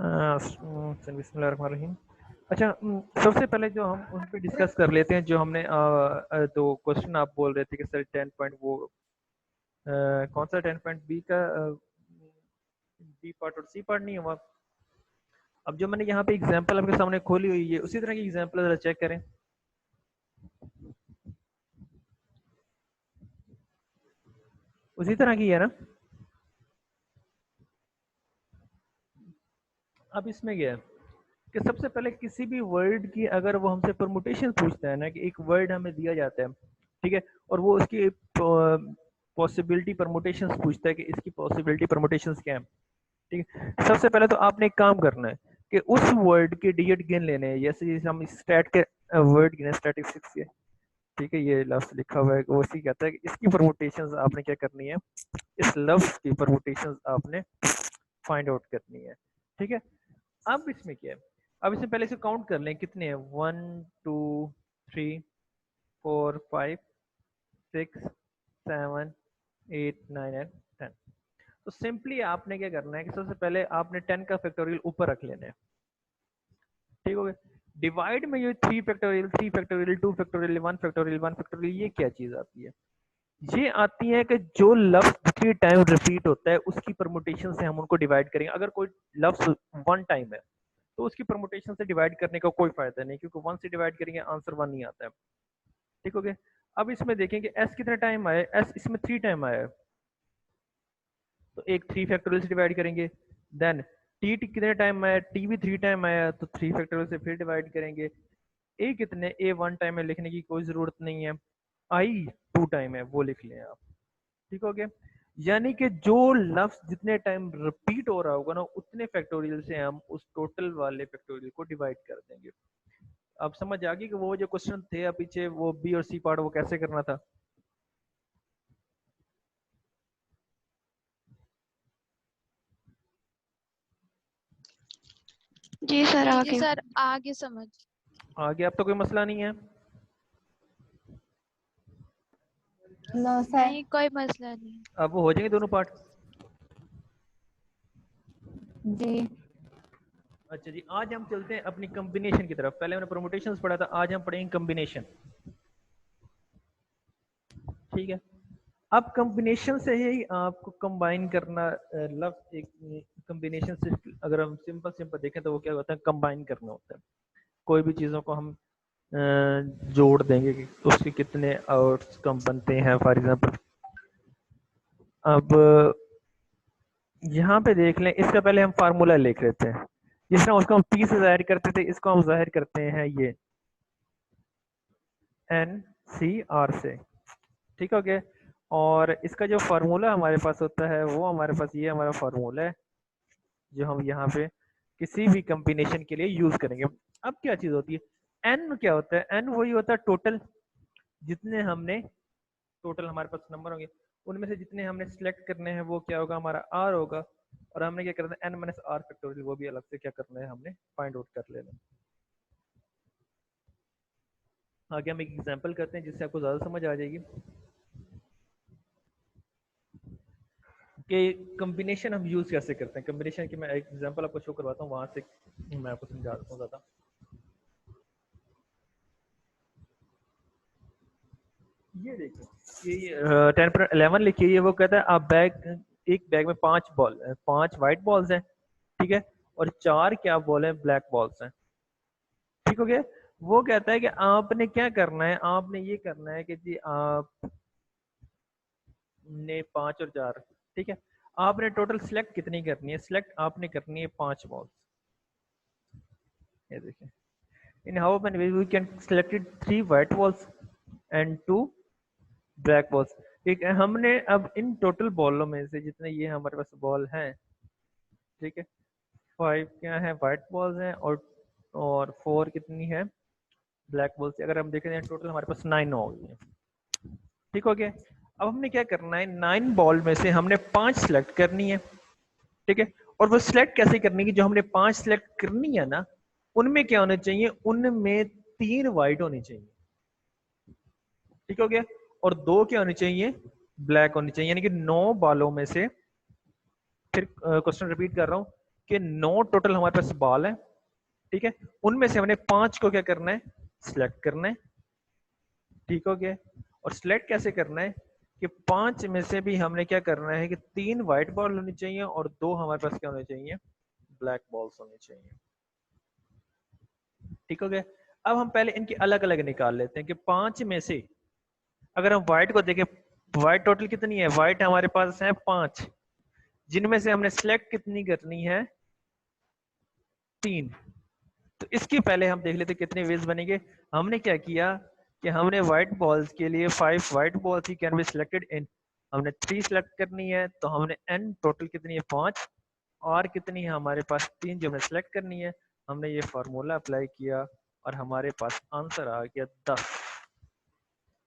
बिस्मिल्लाहिर्रहमानिर्रहीम। अच्छा, सबसे पहले जो हम उन पे डिस्कस कर लेते हैं जो हमने तो क्वेश्चन आप बोल रहे थे कि सर 10 पॉइंट वो कौन सा 10 पॉइंट बी का बी पार्ट और सी पार्ट नहीं हुआ। अब जो मैंने यहाँ पे एग्जांपल आपके सामने खोली हुई है उसी तरह की एग्जांपल जरा चेक करें। उसी तरह की है ना। अब इसमें क्या है कि सबसे पहले किसी भी वर्ड की अगर वो हमसे परमुटेशन पूछता है ना कि एक वर्ड हमें दिया जाता है, ठीक है, और वो उसकी पॉसिबिलिटी परमुटेशंस पूछता है कि इसकी पॉसिबिलिटी परमुटेशंस क्या है, ठीक है। सबसे पहले तो आपने एक काम करना है कि उस वर्ड के डिजिट गिन लेने हैं, जैसे हम स्टैट के वर्ड गिने स्टैटिस्टिक्स के, ठीक है, ये लफ्ज लिखा हुआ है वो इसी कहता है कि इसकी परमुटेशंस आपने क्या करनी है, इस लफ्ज की परमुटेशंस आपने फाइंड आउट करनी है, ठीक है। अब इसमें क्या है, अब इसमें पहले से काउंट कर लें कितने हैं, 1 2 3 4 5 6 7 8 9 एंड 10। तो सिंपली आपने क्या करना है कि सबसे पहले आपने 10 का फैक्टोरियल ऊपर रख लेना है, ठीक हो गया। डिवाइड में ये 3 factorial 3 factorial 2 factorial 1 factorial 1 factorial, ये क्या चीज आती है, ये आती है कि जो लफ्ज जितनी टाइम रिपीट होता है उसकी परमुटेशन से हम उनको डिवाइड करेंगे। अगर कोई लफ्ज वन टाइम है तो उसकी परमुटेशन से डिवाइड करने का कोई फायदा नहीं, क्योंकि वन से डिवाइड करेंगे आंसर वन ही आता है, ठीक हो गया। अब इसमें देखेंगे एस कितने टाइम आया, एस इसमें 3 टाइम आया है, तो एक 3 फैक्टोरियल से डिवाइड करेंगे। देन टी कितने टाइम आया, टी भी 3 टाइम आया, तो 3 फैक्टोरियल से फिर डिवाइड करेंगे। ए कितने, ए 1 टाइम है, लिखने की कोई जरूरत नहीं है। आई 2 टाइम है, वो लिख लें आप, ठीक हो गया। यानी कि जो लफ्ज जितने टाइम रिपीट हो रहा होगा ना उतने फैक्टोरियल से हम उस टोटल वाले फैक्टोरियल को डिवाइड कर देंगे। अब समझ आ गई कि वो जो क्वेश्चन थे अब पीछे वो बी और सी पार्ट वो कैसे करना था। जी सर, जी आगे सर, आगे समझ। आगे अब तो कोई मसला नहीं है। No sir. नहीं, कोई मसला नहीं। अब वो हो जाएंगे दोनों पार्ट। जी अच्छा जी, आज हम चलते हैं अपनी कॉम्बिनेशन की तरफ। पहले हमने परमुटेशंस पढ़ा था, आज हम पढ़ेंगे कॉम्बिनेशन, ठीक है। अब कॉम्बिनेशन से ही आपको कंबाइन करना, लफ्ज एक कॉम्बिनेशन से अगर हम सिंपल सिंपल देखें तो वो क्या होता है, कंबाइन करना होता है। कोई भी चीज़ों को हम जोड़ देंगे कि उसके कितने आउटकम बनते हैं। फॉर एग्जांपल अब यहाँ पे देख लें, इसका पहले हम फार्मूला लिख लेते हैं। जिस तरह उसको हम पी से जाहिर करते थे, इसको हम जाहिर करते हैं ये एन सी आर से, ठीक हो गया। और इसका जो फार्मूला हमारे पास होता है वो हमारे पास ये हमारा फार्मूला है जो हम यहाँ पे किसी भी कॉम्बिनेशन के लिए यूज करेंगे। अब क्या चीज होती है, एन क्या होता है, एन वही होता है टोटल, जितने हमने टोटल हमारे पास नंबर होंगे उनमें से जितने हमने सिलेक्ट करने हैं वो क्या होगा, हमारा आर होगा। और हमने क्या करना है, एन माइनस आर फैक्टोरियल, वो भी अलग से क्या करना है, हमने फाइंड आउट कर लेना। आगे हम एक एग्जांपल करते हैं जिससे आपको ज्यादा समझ आ जाएगी कि कॉम्बिनेशन हम यूज कैसे करते हैं। कॉम्बिनेशन की मैं एक एग्जांपल आपको शो करवाता हूँ, वहां से मैं आपको समझा देता हूँ ज्यादा। ये देखिए, ये 10.11 लिखी है, वो कहता है आप एक बैग में 5 व्हाइट बॉल्स हैं, ठीक है, और 4 क्या बॉल हैं, ब्लैक बॉल्स हैं, ठीक हो गया। वो कहता है कि आपने क्या करना है, आपने ये करना है कि जी आपने 5 और 4, ठीक है, आपने टोटल सिलेक्ट कितनी करनी है, सिलेक्ट आपने करनी है 5 बॉल्स। ये देखिए, in how many ways we can selected 3 white balls and 2 black balls, ठीक है। हमने अब इन टोटल बॉलों में से जितने ये हमारे पास बॉल हैं, ठीक है, 5 क्या है व्हाइट बॉल्स हैं और 4 कितनी है ब्लैक बॉल्स। अगर हम देखें टोटल हमारे पास 9 हो गई है, ठीक हो गया। अब हमने क्या करना है, 9 बॉल में से हमने 5 सिलेक्ट करनी है, ठीक है। और वो सिलेक्ट कैसे करनी है, जो हमने 5 सिलेक्ट करनी है ना उनमें क्या होना चाहिए, उनमें 3 व्हाइट होनी चाहिए, ठीक हो गया, और 2 क्या होनी चाहिए, ब्लैक होनी चाहिए। यानी कि 9 बॉलों में से, फिर क्वेश्चन रिपीट कर रहा हूँ कि 9 टोटल हमारे पास बॉल है, ठीक है, उनमें से हमने 5 को क्या करना है, सिलेक्ट करना है, ठीक हो गया। और सिलेक्ट कैसे करना है कि 5 में से भी हमने क्या करना है कि 3 व्हाइट बॉल होनी चाहिए और 2 हमारे पास क्या होने चाहिए, ब्लैक बॉल्स होने चाहिए, ठीक हो गया। अब हम पहले इनकी अलग अलग निकाल लेते हैं कि 5 में से अगर हम व्हाइट को देखें, व्हाइट टोटल कितनी है, व्हाइट हमारे पास है 5, जिनमें से हमने सिलेक्ट कितनी करनी है, 3। तो इसकी पहले हम देख लेते कितने वेज बनेंगे। हमने क्या किया कि हमने व्हाइट बॉल्स के लिए 5 white balls he can be selected in, हमने 3 सिलेक्ट करनी है, तो हमने n टोटल कितनी है 5, और कितनी है हमारे पास 3 जो हमें सिलेक्ट करनी है। हमने ये फार्मूला अप्लाई किया और हमारे पास आंसर आ गया 10,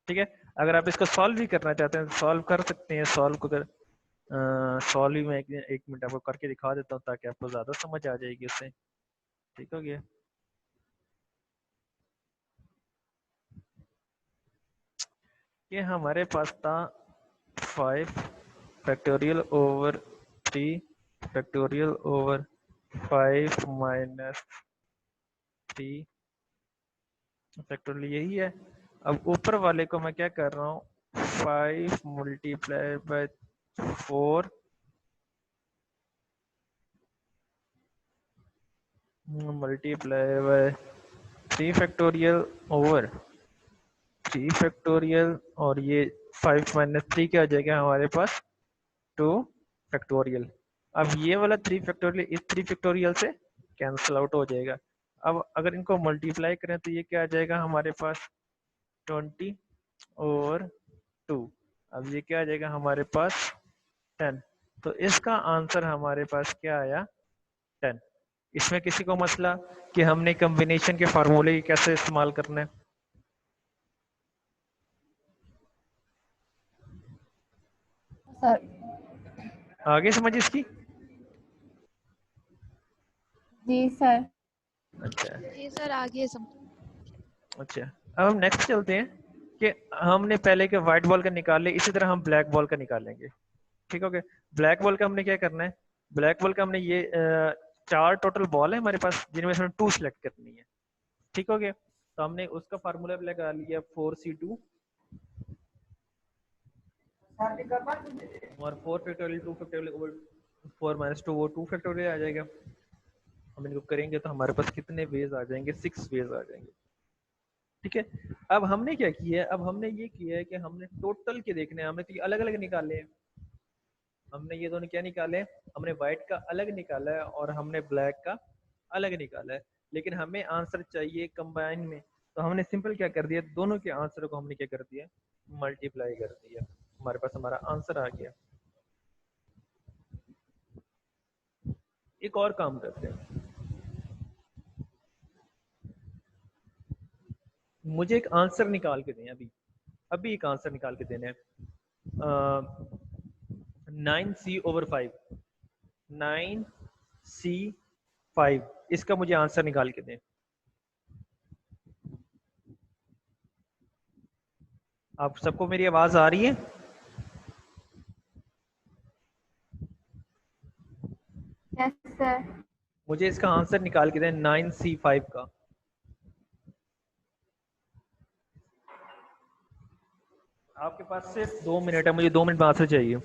ठीक है। अगर आप इसको सॉल्व भी करना चाहते हैं सॉल्व कर सकते हैं, सॉल्व को कर सॉल्व भी मैं एक मिनट आपको करके दिखा देता हूँ ताकि आपको ज़्यादा समझ आ जाएगी उससे, ठीक हो गया। ये हमारे पास था 5 factorial over 3 factorial over 5 minus 3 factorial, यही है। अब ऊपर वाले को मैं क्या कर रहा हूँ, 5 multiply by 4 multiply by 3 factorial over 3 factorial, और ये 5 माइनस 3 क्या हो जाएगा हमारे पास 2 फैक्टोरियल। अब ये वाला 3 फैक्टोरियल इस 3 फैक्टोरियल से कैंसिल आउट हो जाएगा। अब अगर इनको मल्टीप्लाई करें तो ये क्या आ जाएगा हमारे पास 20 और 2, अब ये क्या आ जाएगा हमारे पास 10। तो इसका आंसर हमारे पास क्या आया 10। इसमें किसी को मसला कि हमने कॉम्बिनेशन के फार्मूले कैसे इस्तेमाल करना है, सर। आगे समझ इसकी। जी सर। अच्छा जी सर आगे समझ। अच्छा, अब हम नेक्स्ट चलते हैं कि हमने पहले के व्हाइट बॉल का निकाल लिया, इसी तरह हम ब्लैक बॉल का निकालेंगे, ठीक हो गया। ब्लैक बॉल का हमने क्या करना है, ब्लैक बॉल का हमने ये 4 टोटल बॉल है हमारे पास जिनमें से 2 सिलेक्ट करनी है, ठीक हो गया। तो हमने उसका फार्मूला लगा लिया 4c2 और 4 फैक्टोरियल 2 फैक्टोरियल ओवर 4 माइनस 2 वो 2 फैक्टोरियल आ जाएगा। हम इनको करेंगे तो हमारे पास कितने वेज आ जाएंगे, 6 वेज आ जाएंगे, ठीक है। अब हमने क्या किया है, अब हमने ये किया है कि हमने टोटल के देखने हैं, हमने तो ये अलग अलग निकाले हैं। हमने ये दोनों क्या निकाले हैं, हमने व्हाइट का अलग निकाला है और हमने ब्लैक का अलग निकाला है, लेकिन हमें आंसर चाहिए कंबाइन में। तो हमने सिंपल क्या कर दिया, दोनों के आंसर को हमने क्या कर दिया, मल्टीप्लाई कर दिया, हमारे पास हमारा आंसर आ गया। एक और काम करते हैं, मुझे एक आंसर निकाल के दें, अभी अभी एक आंसर निकाल के देना है। 9c/5, 9c5, इसका मुझे आंसर निकाल के दें। आप सबको मेरी आवाज आ रही है? Yes sir. मुझे इसका आंसर निकाल के दें 9c5 का। आपके पास सिर्फ 2 मिनट है, मुझे 2 मिनट में आंसर चाहिए।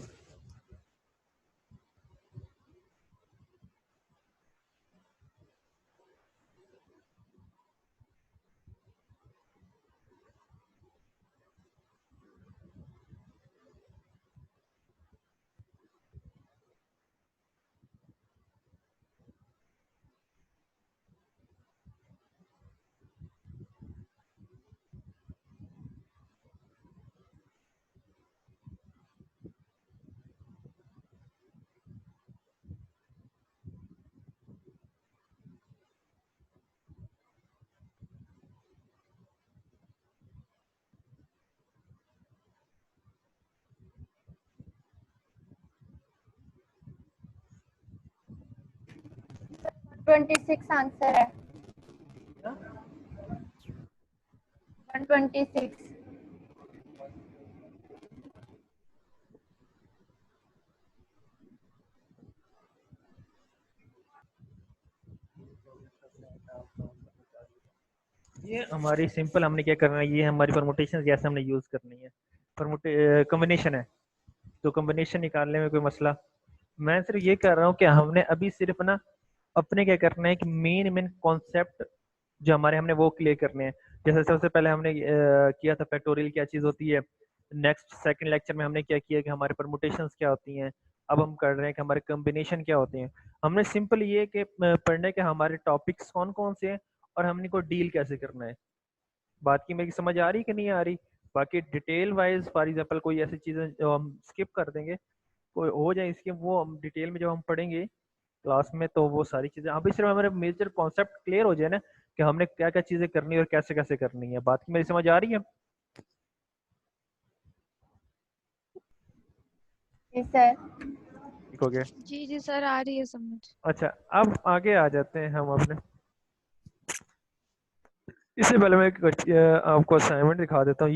ट्वेंटी सिक्स आंसर है। 126। ये हमारी सिंपल, हमने क्या करना है, ये हमारी परमुटेशन जैसे हमने यूज करनी है। परमुटे कॉम्बिनेशन है, तो कॉम्बिनेशन निकालने में कोई मसला। मैं सिर्फ ये कर रहा हूँ कि हमने अभी सिर्फ ना अपने क्या करना है कि मेन मेन कॉन्सेप्ट जो हमारे, हमने वो क्लियर करने हैं। जैसे सबसे पहले हमने किया था फैक्टोरियल क्या चीज़ होती है। नेक्स्ट सेकंड लेक्चर में हमने क्या किया कि हमारे परमुटेशंस क्या होती हैं। अब हम कर रहे हैं कि हमारे कॉम्बिनेशन क्या होते हैं। हमने सिंपल ये कि पढ़ने के हमारे टॉपिक्स कौन कौन से हैं और हमने को डील कैसे करना है। बात की मेरी समझ आ रही कि नहीं आ रही। बाकी डिटेल वाइज फॉर एग्जांपल कोई ऐसी चीज़ें जो हम स्किप कर देंगे, कोई हो जाए इसके, वो हम डिटेल में जब हम पढ़ेंगे क्लास में, तो वो सारी चीज़ें अभी सिर्फ हमारे मेजर कॉन्सेप्ट क्लियर हो जाए ना कि हमने क्या क्या चीज़ें करनी है और कैसे कैसे करनी है। बात की मेरी समझ आ रही है। जी सर। ठीक हो गया। जी जी सर, आ रही है समझ। अच्छा, अब आगे आ जाते हैं हम अपने। इससे पहले मैं आपको असाइनमेंट दिखा देता हूँ।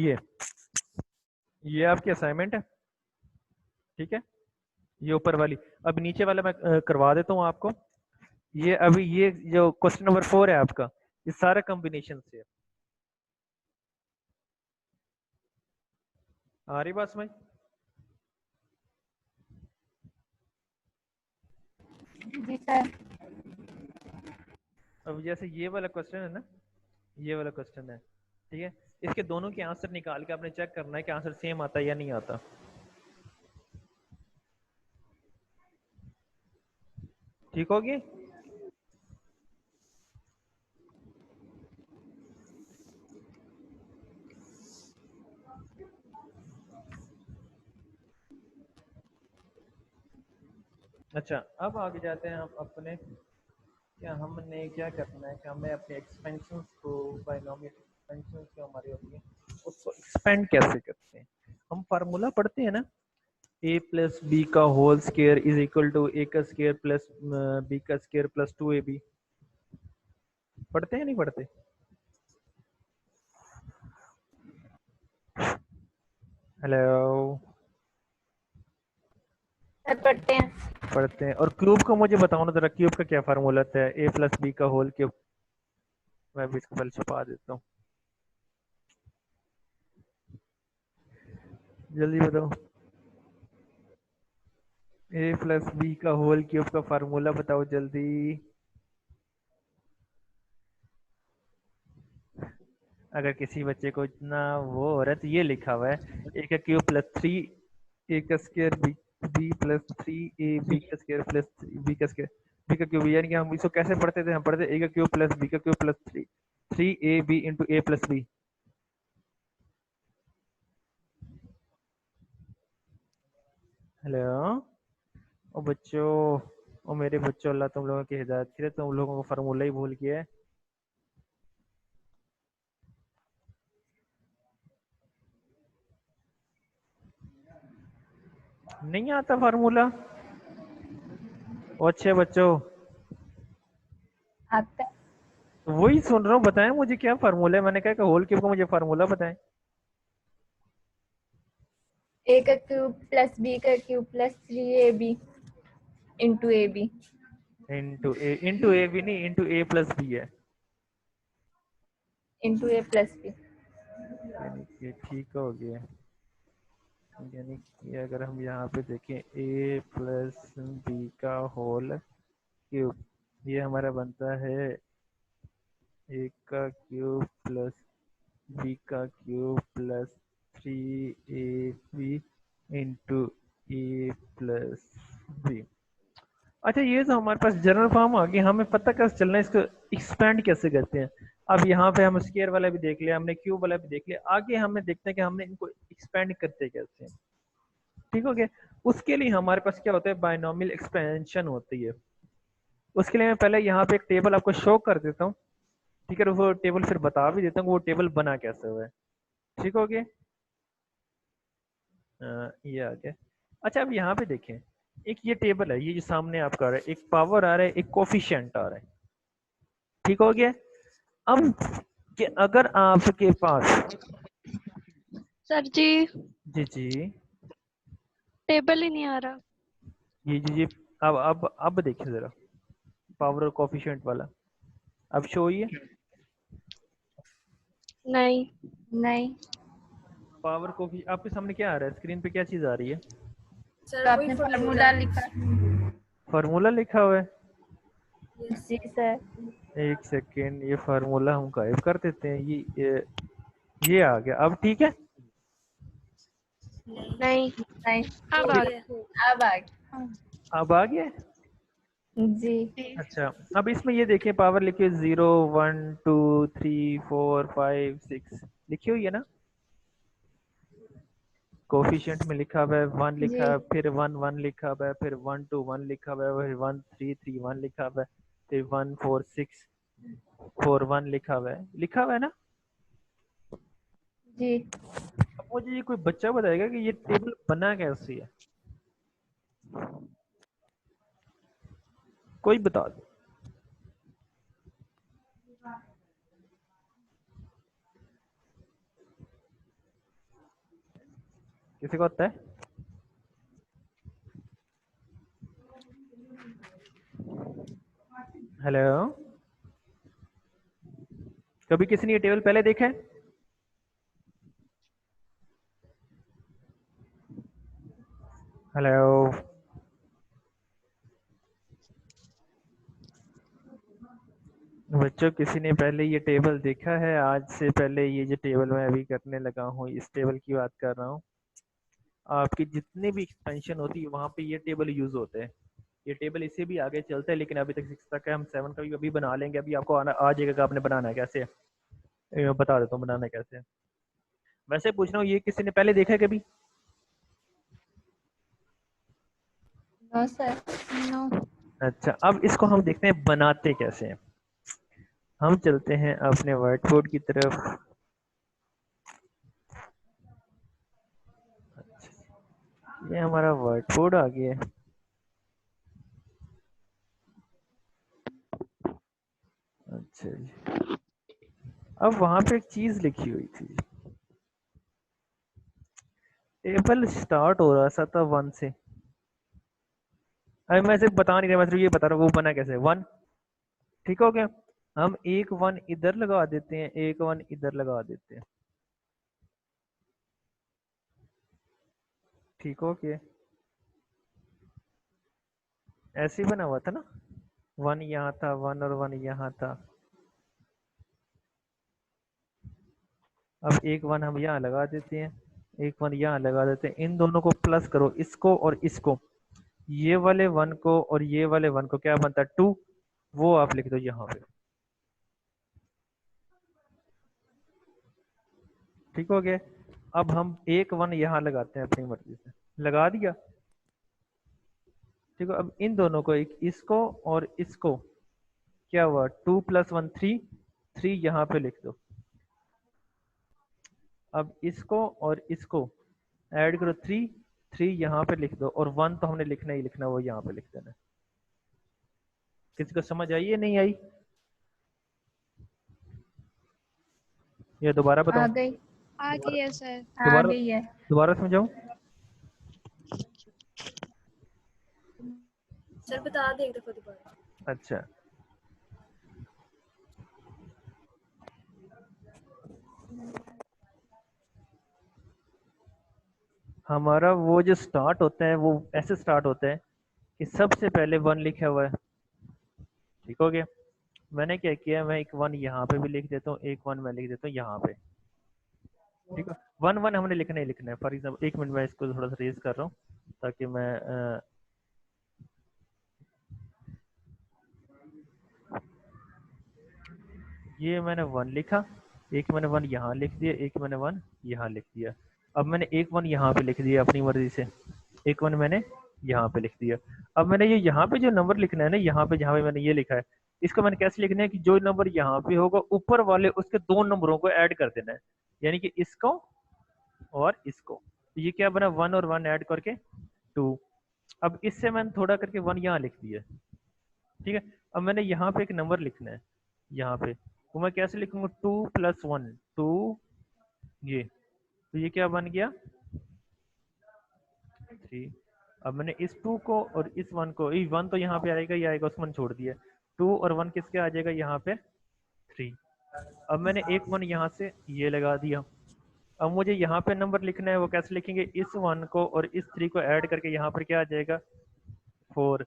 ये आपकी असाइनमेंट है, ठीक है, ये ऊपर वाली। अब नीचे वाला मैं करवा देता हूँ आपको। ये अभी ये जो क्वेश्चन नंबर 4 है आपका, ये सारा कॉम्बिनेशन से है। आ रही बात समझ। जी सर। अब जैसे ये वाला क्वेश्चन है ना, ये वाला क्वेश्चन है, ठीक है। इसके दोनों के आंसर निकाल के आपने चेक करना है कि आंसर सेम आता है या नहीं आता। ठीक होगी। अच्छा, अब आगे जाते हैं हम अपने। क्या हमने क्या करना है कि हमें अपने एक्सपेंशंस को, बाइनोमियल एक्सपेंशंस जो हमारी होती है, उसको एक्सपेंड कैसे करते हैं। हम फार्मूला पढ़ते हैं ना, ए प्लस बी का whole square is equal to A का स्केयर प्लस बी का स्केयर प्लस 2ab। पढ़ते हैं नहीं पढ़ते। हेलो। सर पढ़ते हैं। पढ़ते हैं। और क्यूब का मुझे बताओ ना जरा, क्यूब का क्या फार्मूला है, ए प्लस बी का होल क्यूब। मैं भी इसको पहले छुपा देता हूँ, जल्दी बताओ। ए प्लस बी का होल क्यूब का फार्मूला बताओ जल्दी। अगर किसी बच्चे को इतना वो हो रहा है तो ये लिखा हुआ है, ए का क्यूब प्लस 3 ए का square b, b plus 3 a b का स्क्वायर प्लस बी का स्क्वायर, बी का क्यूब। यानी कि हम इसको कैसे पढ़ते थे, हम पढ़ते ए का क्यूब प्लस बी का cube plus 3 3ab into A plus B. Hello. ओ बच्चों, ओ मेरे बच्चों, अल्लाह तुम लोगों की हिदायत करे, तुम लोगों को फार्मूला ही भूल गया है। नहीं आता फार्मूला। ओ अच्छे बच्चों, आता है। तो वही सुन रहा हूँ, बताएं मुझे क्या फार्मूला है। मैंने कहा कि होल क्यूब का मुझे फार्मूला बताएं। ए का क्यूब प्लस बी का cube plus 3ab into A B. Into A भी नहीं, इंटू ए प्लस बी है। Into A plus B. यानी कि ठीक हो गया। यानी कि अगर हम यहाँ पे देखें ए प्लस बी का होल क्यूब, ये हमारा बनता है ए का क्यूब प्लस बी का cube plus 3ab into A plus B. अच्छा, ये तो हमारे पास जनरल फॉर्म आ गया, हमें पता कैसे चलना है इसको एक्सपेंड कैसे करते हैं। अब यहाँ पे हम स्क्वायर वाला भी देख लिया, हमने क्यूब वाला भी देख लिया, आगे हमें देखते हैं कि हमने इनको एक्सपेंड करते कैसे हैं। ठीक हो गया। उसके लिए हमारे पास क्या होता है, बायनोमियल एक्सपेंशन होती है। उसके लिए मैं पहले यहाँ पे एक टेबल आपको शो कर देता हूँ, ठीक है। वो टेबल फिर बता भी देता हूँ वो टेबल बना कैसे हुआ है। ठीक हो गया। ये आ गया। अच्छा, अब यहाँ पे देखें, एक ये टेबल है, ये जो सामने आपका आ रहा है, एक पावर आ रहा है, एक कोफिशिएंट आ रहा है। ठीक हो गया। अब कि अगर आपके पास, सर जी, जी जी, टेबल ही नहीं आ रहा। ये जी जी, अब देखिए जरा, पावर और कोफिशिएंट वाला। अब शो हुई है? नहीं। नहीं, पावर को भी आपके सामने क्या आ रहा है? स्क्रीन पे क्या चीज आ रही है? तो आपने फार्मूला लिखा। फार्मूला लिखा हुआ है। जी सर। एक सेकेंड, ये फार्मूला हम गायब कर देते हैं। ये आ गया। अब ठीक है। नहीं। नहीं, अब आ अब आ गया। अब आ गया। जी। अच्छा, अब इसमें ये देखिए, पावर लिखिए 0 1 2 3 4 5 6 लिखी हुई है ना। कोफिशिएंट में लिखा हुआ है 1 लिखा जी। है, फिर 1 1 लिखा हुआ है, फिर 1 2 1 लिखा हुआ है, फिर 1 3 3 1 लिखा हुआ है, फिर 1 4 6 4 1 लिखा हुआ है ना। जी। अब मुझे ये कोई बच्चा बताएगा कि ये टेबल बना कैसे है? कोई बता दो। किसी को आता है? हेलो, कभी किसी ने ये टेबल पहले देखा है? हेलो, बच्चों किसी ने पहले ये टेबल देखा है? आज से पहले ये जो टेबल मैं अभी करने लगा हूँ, इस टेबल की बात कर रहा हूँ। आपकी जितने भी एक्सपेंशन होती है वहाँ पे ये टेबल यूज होते हैं। ये टेबल इससे भी आगे चलता है, लेकिन अभी तक 6 तक है। हम 7 का भी अभी बना लेंगे। अभी आपको आना आ जाएगा कि आपने बनाना है कैसे। मैं बता देता हूँ बनाना है कैसे। वैसे पूछ रहा हूँ, ये किसी ने पहले देखा है कभी? No sir. नो। अच्छा, अब इसको हम देखते हैं बनाते कैसे हैं। हम चलते हैं अपने व्हाइट बोर्ड की तरफ। ये हमारा व्हाइट बोर्ड आ गया है। अच्छा जी, अब वहां पे एक चीज लिखी हुई थी। टेबल स्टार्ट हो रहा सा था 1 से। अरे मैं सिर्फ बता नहीं रहा, मैं सिर्फ ये बता रहा हूँ वो बना कैसे 1। ठीक हो गया। हम एक 1 इधर लगा देते हैं, एक 1 इधर लगा देते हैं। ठीक हो गया। ऐसे ही बना हुआ था ना। 1 यहाँ था, 1 और 1 यहाँ था। अब एक 1 हम यहाँ लगा देते हैं, एक 1 यहाँ लगा देते हैं। इन दोनों को प्लस करो, इसको और इसको। ये वाले 1 को और ये वाले 1 को क्या बनता है 2। वो आप लिख दो यहाँ पे। ठीक हो गया। अब हम एक 1 यहाँ लगाते हैं अपनी मर्जी से। लगा दिया। ठीक है, अब इन दोनों को, एक इसको और इसको, क्या हुआ 2 + 1 3। 3 यहाँ पे लिख दो। अब इसको और इसको ऐड करो 3। 3 यहाँ पे लिख दो, और 1 तो हमने लिखना ही लिखना, वो यहाँ पे लिख देना। किसी को समझ आई या नहीं आई? ये दोबारा आ बताऊं? गई। आ गई है सर। आ दोबारा गई है। दोबारा समझाऊं? सर बता दे एक दफा दोबारा। अच्छा, हमारा वो जो स्टार्ट होता है वो ऐसे स्टार्ट होता है कि सबसे पहले 1 लिखा हुआ है। ठीक हो गया। मैंने क्या किया, मैं एक 1 यहाँ पे भी लिख देता हूँ, एक 1 मैं लिख देता हूँ यहाँ पे। ठीक है, 1 1 हमने लिखना ही लिखना है। फॉर एग्जाम्पल, एक मिनट मैं इसको थोड़ा सा रेज कर रहा हूँ ताकि मैं ये मैंने 1 लिखा, एक मैंने 1 यहाँ लिख दिया, एक मैंने 1 यहाँ लिख दिया। अब मैंने एक 1 यहाँ पे लिख दिया अपनी मर्जी से, एक 1 मैंने यहाँ पे लिख दिया। अब मैंने ये यहाँ पे जो नंबर लिखना है ना, यहाँ पे जहाँ पे मैंने ये लिखा है, इसको मैंने कैसे लिखना है कि जो नंबर यहाँ पे होगा ऊपर वाले उसके 2 नंबरों को ऐड कर देना है। यानी कि इसको और इसको। तो ये क्या बना, 1 और 1 ऐड करके 2। अब इससे मैंने थोड़ा करके 1 यहाँ लिख दिया। ठीक है, अब मैंने यहाँ पे एक नंबर लिखना है यहाँ पे, तो मैं कैसे लिखूंगा 2 + 1 2। ये तो ये क्या बन गया 3। अब मैंने इस 2 को और इस 1 को, ये 1 तो यहाँ पे आएगा, ये आएगा, उस 1 छोड़ दिया। 2 और 1 किसके आ जाएगा यहाँ पे 3। अब मैंने एक 1 यहाँ से ये लगा दिया। अब मुझे यहाँ पे नंबर लिखना है, वो कैसे लिखेंगे, इस 1 को और इस 3 को ऐड करके यहाँ पर क्या आ जाएगा 4।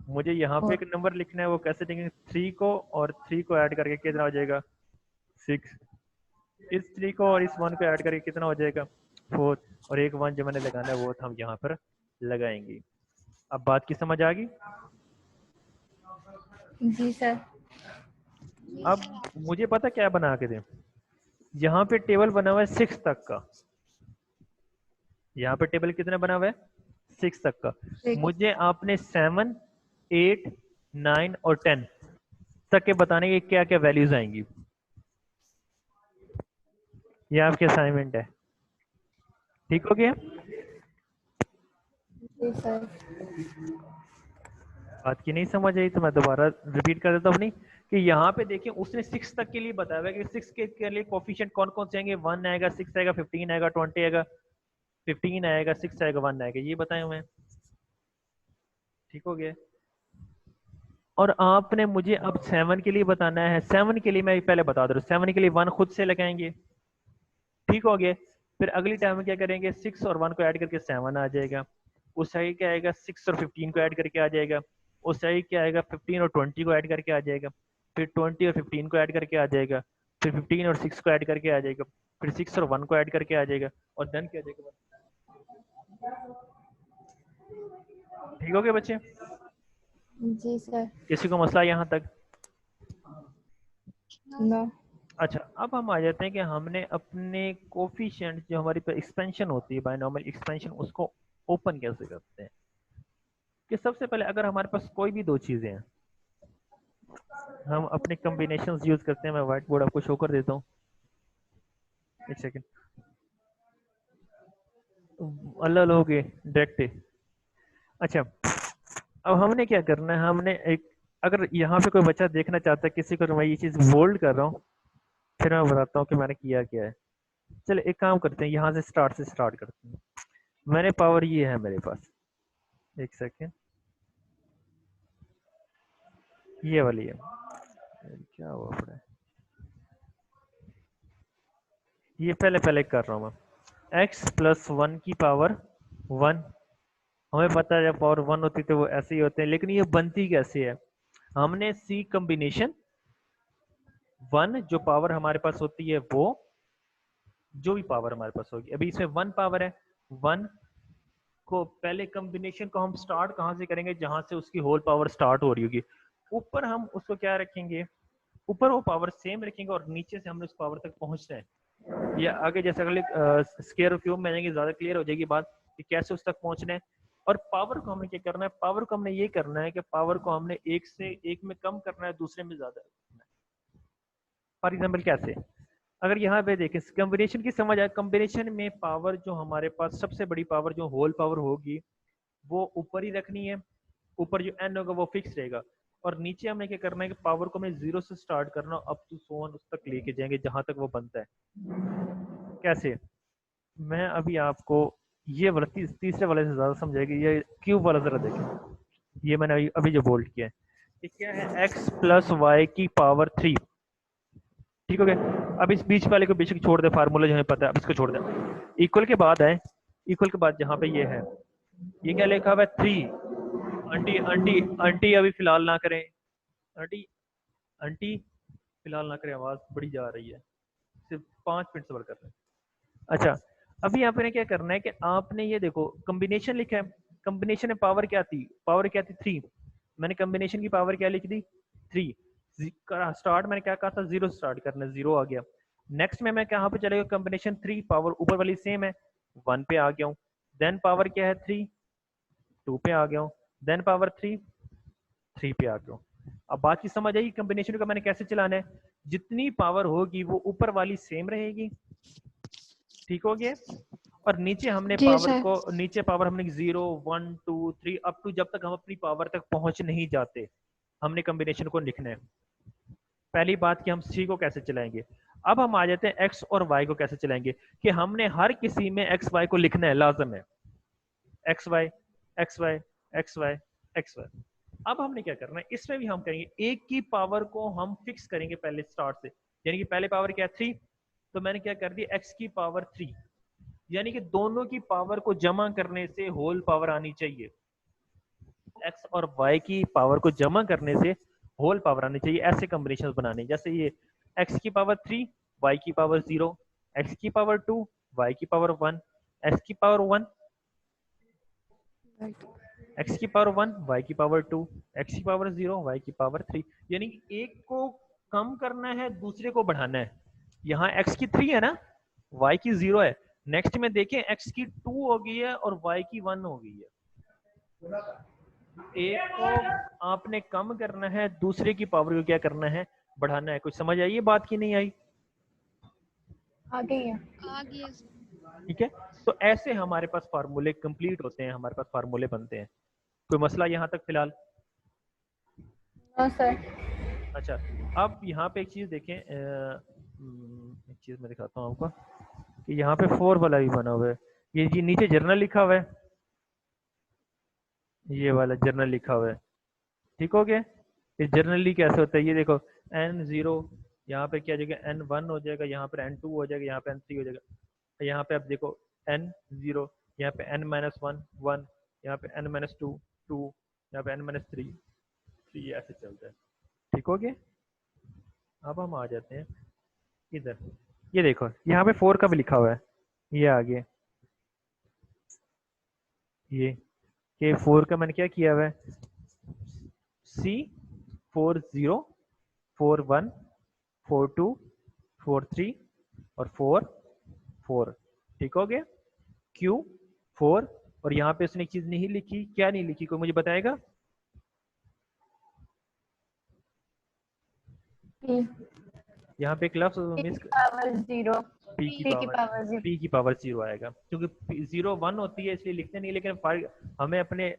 मुझे यहाँ पे एक नंबर लिखना है, वो कैसे लिखेंगे, 3 को और 3 को ऐड करके कितना हो जाएगा 6। इस 3 को और इस 1 को ऐड करके कितना हो जाएगा 4, और एक 1 जो मैंने लगाना है वो हम यहाँ पर लगाएंगे। अब बात की समझ आ गई? जी सर। अब मुझे पता क्या बना के दे, यहाँ पे टेबल बना हुआ है 6 तक का। यहाँ पे टेबल कितना बना हुआ है 6 तक का। मुझे आपने 7, 8, 9 और 10 तक के बताने के क्या क्या वैल्यूज आएंगी। ये आपके असाइनमेंट है, ठीक हो गया? जी सर। बात की नहीं समझ आई तो मैं दोबारा रिपीट कर देता हूँ नहीं कि यहाँ पे देखिए उसने 6 तक के लिए बताया है कि 6 के लिए कोफिशिएंट कौन कौन से आएंगे, 1 आएगा, 6 आएगा, 15 आएगा, 20 आएगा, 15 आएगा, 6 आएगा, 1 आएगा, ये बताए हुए हैं। ठीक हो गया? और आपने मुझे अब 7 के लिए बताना है। 7 के लिए मैं पहले बता दे रहा हूँ, 7 के लिए 1 खुद से लगाएंगे। ठीक हो गया? फिर अगली टाइम में क्या करेंगे, 6 और 1 को ऐड करके 7 आ जाएगा। उस साइड क्या आएगा, 6 और 15 को ऐड करके आ जाएगा। उस साइड क्या आएगा, 15 और 20 को ऐड करके आ जाएगा। फिर 20 और 15 को ऐड करके आ जाएगा। फिर 15 और 6 को ऐड करके आ जाएगा। फिर 6 और 1 को ऐड करके आ जाएगा, और देन क्या आ जाएगा। ठीक हो गया बच्चे? जी सर। किसी को मसला यहाँ तक? नो। अच्छा, अब हम आ जाते हैं कि हमने अपने कोफिशिएंट जो हमारी एक्सपेंशन होती है, बायनॉमियल एक्सपेंशन, उसको ओपन कैसे करते हैं। कि सबसे पहले अगर हमारे पास कोई भी दो चीजें हैं, हम अपने कॉम्बिनेशंस यूज करते हैं। मैं व्हाइट बोर्ड आपको शो कर देता हूँ, एक सेकेंड। अल्लाह लोगे डायरेक्ट। अच्छा, अब हमने क्या करना है, हमने एक, अगर यहाँ पे कोई बच्चा देखना चाहता है किसी को, मैं ये चीज बोल्ड कर रहा हूँ, फिर मैं बताता हूँ कि मैंने किया क्या है। चलो एक काम करते हैं, यहाँ से स्टार्ट करते हैं। मैंने पावर ये है मेरे पास, एक सेकेंड, ये वाली है। क्या हुआ पड़ा है, ये पहले कर रहा हूँ मैं। x प्लस 1 की पावर 1। हमें पता है जब पावर 1 होती है तो वो ऐसे ही होते हैं, लेकिन ये बनती कैसे है। हमने c कॉम्बिनेशन 1 जो पावर हमारे पास होती है, वो जो भी पावर हमारे पास होगी, अभी इसमें 1 पावर है, 1 को पहले कॉम्बिनेशन को हम स्टार्ट कहाँ से करेंगे, जहां से उसकी होल पावर स्टार्ट हो रही होगी। ऊपर हम उसको क्या रखेंगे, ऊपर वो पावर सेम रखेंगे, और नीचे से हमने उस पावर तक पहुंचना है। या आगे जैसे अगले स्क्वायर क्यूब में जाएंगे, ज्यादा क्लियर हो जाएगी बात कि कैसे उस तक पहुंचना है। और पावर को हमने क्या करना है, पावर को हमने ये करना है कि पावर को हमने एक से एक में कम करना है, दूसरे में ज्यादा करना है। फॉर एग्जाम्पल कैसे, अगर यहाँ पे देखें कॉम्बिनेशन की समझ आए, कॉम्बिनेशन में पावर जो हमारे पास सबसे बड़ी पावर जो होल पावर होगी वो ऊपर ही रखनी है। ऊपर जो एन होगा वो फिक्स रहेगा, और नीचे हमने क्या करना है कि पावर को हमें 0 से स्टार्ट करना, अप टू 100 उस तक लेके जाएंगे जहां तक वो बनता है। कैसे, मैं अभी आपको ये वाला तीसरे वाले से ज्यादा समझाएगी। ये क्यूब वाला जरा देखें, ये मैंने अभी जो बोल्ड किया है, ये क्या है, x प्लस वाई की पावर 3। ठीक हो गया? अब इस बीच वाले को बेशक छोड़ दे, फार्मूला जो हमें पता है, अब इसको छोड़ दे। इक्वल के बाद है, इक्वल के बाद जहाँ पे ये है, ये क्या लिखा हुआ है 3। आंटी आंटी आंटी अभी फिलहाल ना करें, आंटी आंटी फिलहाल ना करें, आवाज बड़ी जा रही है, सिर्फ 5 मिनट सबर कर रहे हैं। अच्छा, अभी आपने क्या करना है कि आपने ये देखो कॉम्बिनेशन लिखा है, कॉम्बिनेशन में पावर क्या थी, पावर क्या थी 3। मैंने कॉम्बिनेशन की पावर क्या लिख दी 3। स्टार्ट मैंने क्या कहा था, 0 स्टार्ट करना, 0 आ गया। नेक्स्ट में मैं कहाँ पे चलेगा, कॉम्बिनेशन 3, पावर ऊपर वाली सेम है, 1 पे आ गया हूँ। देन पावर क्या है 3, 2 पे आ गया हूँ। देन पावर 3, 3 पे आ गया हूँ। अब बात की समझ आई कॉम्बिनेशन का मैंने कैसे चलाना है। जितनी पावर होगी वो ऊपर वाली सेम रहेगी। ठीक हो गया? और नीचे हमने जी पावर सर। को, नीचे पावर हमने 0 1 2 3 अप टू जब तक हम अपनी पावर तक पहुंच नहीं जाते हमने कॉम्बिनेशन को लिखना है। पहली बात कि हम सी को कैसे चलाएंगे। अब हम आ जाते हैं एक्स और वाई को कैसे चलाएंगे, कि हमने हर किसी में एक्स वाई को लिखना है, लाजम है। X y x y x y x y. अब हमने क्या करना है, इसमें भी हम करेंगे एक की पावर को हम फिक्स करेंगे पहले स्टार्ट से, यानी कि पहले पावर क्या है 3, तो मैंने क्या कर दिया x की पावर 3, यानी कि दोनों की पावर को जमा करने से होल पावर आनी चाहिए, x और y की पावर को जमा करने से होल पावर आनी चाहिए। ऐसे कॉम्बिनेशन बनाने, जैसे ये x की पावर 3 y की पावर 0, x की पावर 2 y की पावर 1, x की पावर 1 x की पावर 1 y की पावर 2, x की पावर 0 y की पावर 3, यानी कि एक को कम करना है दूसरे को बढ़ाना है। यहाँ x की 3 है ना, y की 0 है, नेक्स्ट में देखें x की 2 हो गई है और y की 1 हो गई है। एक को आपने कम करना है, दूसरे की पावर को क्या करना है, बढ़ाना है। कुछ समझ आई ये बात की नहीं आई? आ गई है। आ गया सर। ठीक है, तो ऐसे हमारे पास फार्मूले कंप्लीट होते हैं, हमारे पास फार्मूले बनते हैं। कोई मसला यहाँ तक फिलहाल? No sir. अच्छा, अब यहाँ पे एक चीज देखें, एक चीज मैं दिखाता हूँ आपको कि यहाँ पे 4 वाला भी बना हुआ है। ये जी नीचे जर्नल लिखा हुआ है, ये वाला जर्नल लिखा हुआ है, ठीक हो गया। ये जर्नली कैसे होता है, ये देखो n0 यहाँ पे क्या जगह n1 हो जाएगा, यहाँ पर n2 हो जाएगा, यहाँ पे n3 हो जाएगा। यहाँ पे आप देखो n0, यहाँ पे n-1 1, यहाँ पे n-2 2, यहाँ पे n-3 3, ऐसे चलता है, ठीक हो गया। अब हम आ जाते हैं इधर, ये देखो यहाँ पे 4 का भी लिखा हुआ है, ये आगे ये 4 का मैंने क्या किया हुआ है, C40 41 42 43 और 44, ठीक हो गया। Q4, और यहाँ पे उसने एक चीज नहीं लिखी, क्या नहीं लिखी, कोई मुझे बताएगा? P यहाँ पे एक लफ्ज मिस, पावर 0, P P की पावर 0। P की पावर 0 आएगा, क्योंकि 0 1 होती है इसलिए लिखते नहीं, लेकिन हमें अपने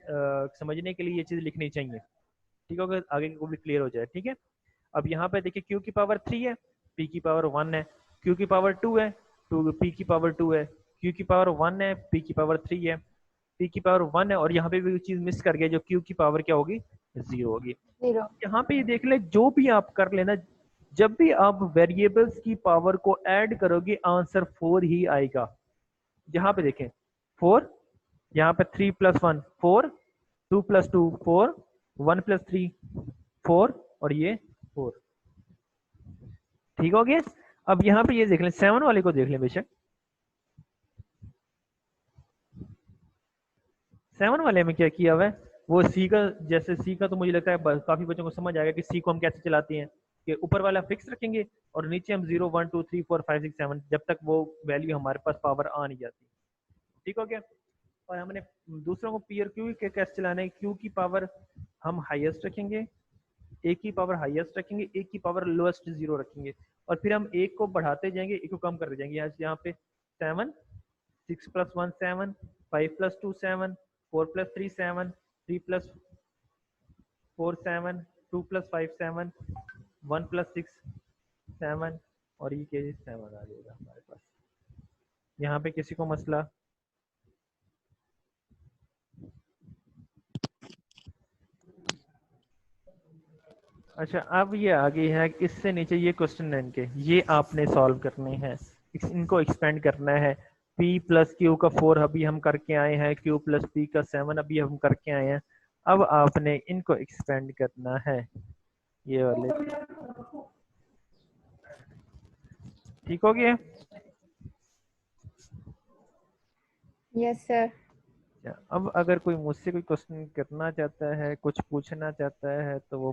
समझने के लिए ये चीज लिखनी चाहिए, ठीक होगा, आगे को भी क्लियर हो जाए। ठीक है, अब यहाँ पे देखिए Q की पावर 3 है, P की पावर 1 है, Q की पावर 2 है, P की पावर 2 है, Q की पावर 1 है, P की पावर 3 है, P की पावर 1 है, और यहाँ पे भी चीज मिस कर गया, जो Q की पावर क्या होगी, 0 होगी। 0। यहाँ पे ये देख ले, जो भी आप कर लेना, जब भी आप वेरिएबल्स की पावर को ऐड करोगे आंसर 4 ही आएगा। यहाँ पे देखें 4, यहाँ पे 3 + 1 4, 2 + 2 4, 1 + 3 4, और ये 4, ठीक हो गया। अब यहाँ पे ये देख लें, 7 वाले को देख लें बेशक, 7 वाले में क्या किया हुआ है, वो सी का, जैसे सी का तो मुझे लगता है काफी बच्चों को समझ आएगा कि सी को हम कैसे चलाते हैं, कि ऊपर वाला फिक्स रखेंगे और नीचे हम 0 1 2 3 4 5 6 7 जब तक वो वैल्यू हमारे पास पावर आ नहीं जाती, ठीक हो गया। और हमने दूसरों को पी और क्यू के कैसे चलाना है, क्यू की पावर हम हाईएस्ट रखेंगे, ए की पावर हाईएस्ट रखेंगे, ए की पावर लोएस्ट 0 रखेंगे, और फिर हम एक को बढ़ाते जाएंगे, एक को कम करते जाएंगे। यहाँ पे 7, 6 + 1 7, 5 + 2 7, 4 + 3 7, 3 + 4 7, 2 + 5 7, 1 + 6 7, और ये क्या 7 आ जाएगा हमारे पास। यहाँ पे किसी को मसला? अच्छा, अब ये आगे है, इससे नीचे ये क्वेश्चन है इनके, ये आपने सॉल्व करने हैं, इनको एक्सपेंड करना है। P + Q का 4 अभी हम करके आए हैं, Q + P का 7 अभी हम करके आए हैं। अब आपने इनको एक्सपेंड करना है, ये वाले, ठीक हो गया। Yes sir. अब अगर कोई मुझसे कोई क्वेश्चन करना चाहता है, कुछ पूछना चाहता है, तो वो